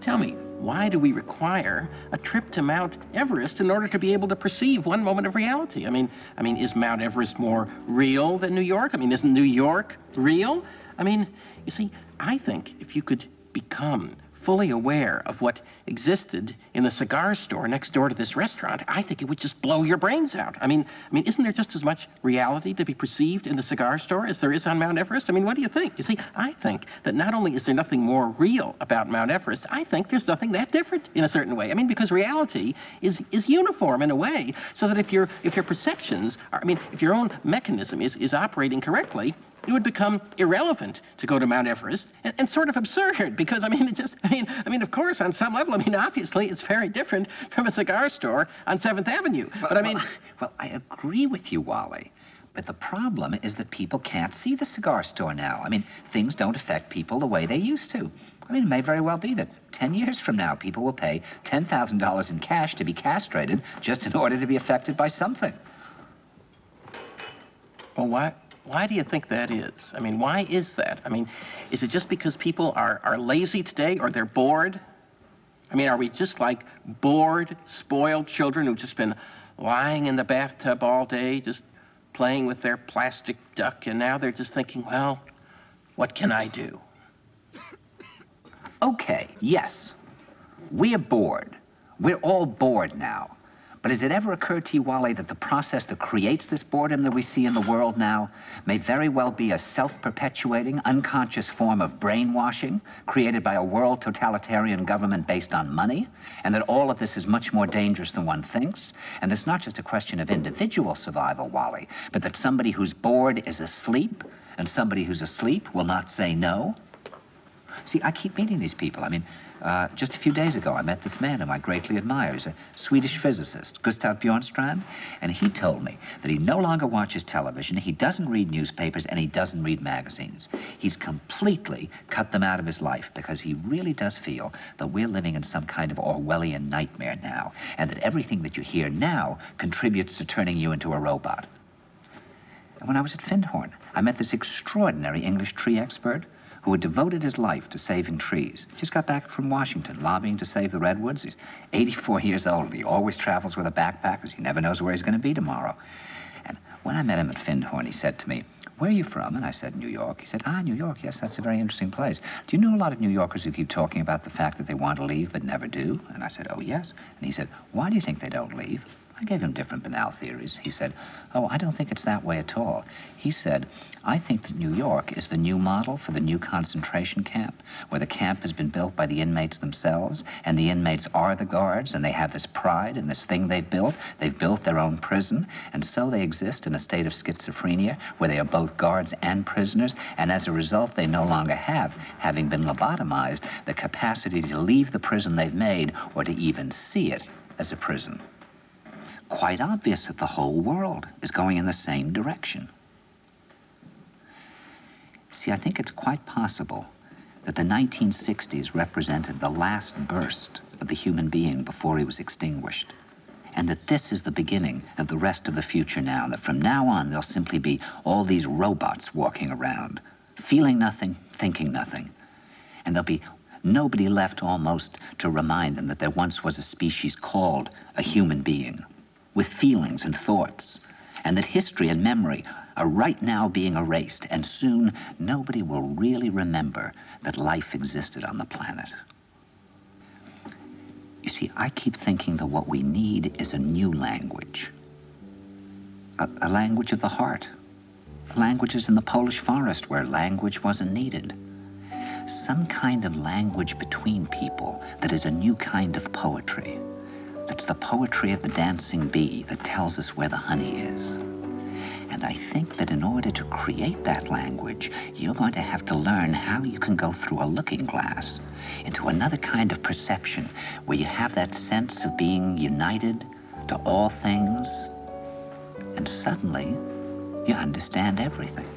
tell me, why do we require a trip to Mount Everest in order to be able to perceive one moment of reality? I mean, is Mount Everest more real than New York? I mean, isn't New York real? I mean, you see, I think if you could become fully aware of what existed in the cigar store next door to this restaurant, I think it would just blow your brains out. I mean, isn't there just as much reality to be perceived in the cigar store as there is on Mount Everest? I mean, what do you think? You see, I think that not only is there nothing more real about Mount Everest, I think there's nothing that different in a certain way. I mean, because reality is uniform in a way, so that if your perceptions are, if your own mechanism is operating correctly, it would become irrelevant to go to Mount Everest and sort of absurd because, of course, on some level, obviously, it's very different from a cigar store on 7th Avenue. Well, I agree with you, Wally. But the problem is that people can't see the cigar store now. Things don't affect people the way they used to. It may very well be that 10 years from now, people will pay $10,000 in cash to be castrated just in order to be affected by something. Well, why do you think that is? Why is that? Is it just because people are lazy today or they're bored? Are we just like bored, spoiled children who've just been lying in the bathtub all day, just playing with their plastic duck, and now they're just thinking, well, what can I do? Okay, yes, we're bored. We're all bored now. But has it ever occurred to you, Wally, that the process that creates this boredom that we see in the world now may very well be a self-perpetuating, unconscious form of brainwashing created by a world totalitarian government based on money, and that all of this is much more dangerous than one thinks, and it's not just a question of individual survival, Wally, but that somebody who's bored is asleep, and somebody who's asleep will not say no? See, I keep meeting these people. Just a few days ago, I met this man whom I greatly admire. He's a Swedish physicist, Gustav Bjornstrand, and he told me that he no longer watches television, he doesn't read newspapers, and he doesn't read magazines. He's completely cut them out of his life because he really does feel that we're living in some kind of Orwellian nightmare now, and that everything that you hear now contributes to turning you into a robot. And when I was at Findhorn, I met this extraordinary English tree expert who had devoted his life to saving trees. Just got back from Washington, lobbying to save the redwoods. He's 84 years old. He always travels with a backpack because he never knows where he's going to be tomorrow. And when I met him at Findhorn, he said to me, "Where are you from?" And I said, "New York." He said, "Ah, New York, yes, that's a very interesting place. Do you know a lot of New Yorkers who keep talking about the fact that they want to leave but never do?" And I said, "Oh, yes." And he said, "Why do you think they don't leave?" I gave him different banal theories. He said, "Oh, I don't think it's that way at all." He said, "I think that New York is the new model for the new concentration camp, where the camp has been built by the inmates themselves, and the inmates are the guards, and they have this pride in this thing they've built. They've built their own prison, and so they exist in a state of schizophrenia, where they are both guards and prisoners, and as a result, they no longer have, having been lobotomized, the capacity to leave the prison they've made, or to even see it as a prison." Quite obvious that the whole world is going in the same direction. See, I think it's quite possible that the 1960s represented the last burst of the human being before he was extinguished, and that this is the beginning of the rest of the future now, and that from now on there'll simply be all these robots walking around, feeling nothing, thinking nothing, and there'll be nobody left almost to remind them that there once was a species called a human being, with feelings and thoughts, and that history and memory are right now being erased, and soon nobody will really remember that life existed on the planet. You see, I keep thinking that what we need is a new language, a language of the heart, languages in the Polish forest where language wasn't needed, some kind of language between people that is a new kind of poetry. That's the poetry of the dancing bee that tells us where the honey is. And I think that in order to create that language, you're going to have to learn how you can go through a looking glass into another kind of perception where you have that sense of being united to all things, and suddenly you understand everything.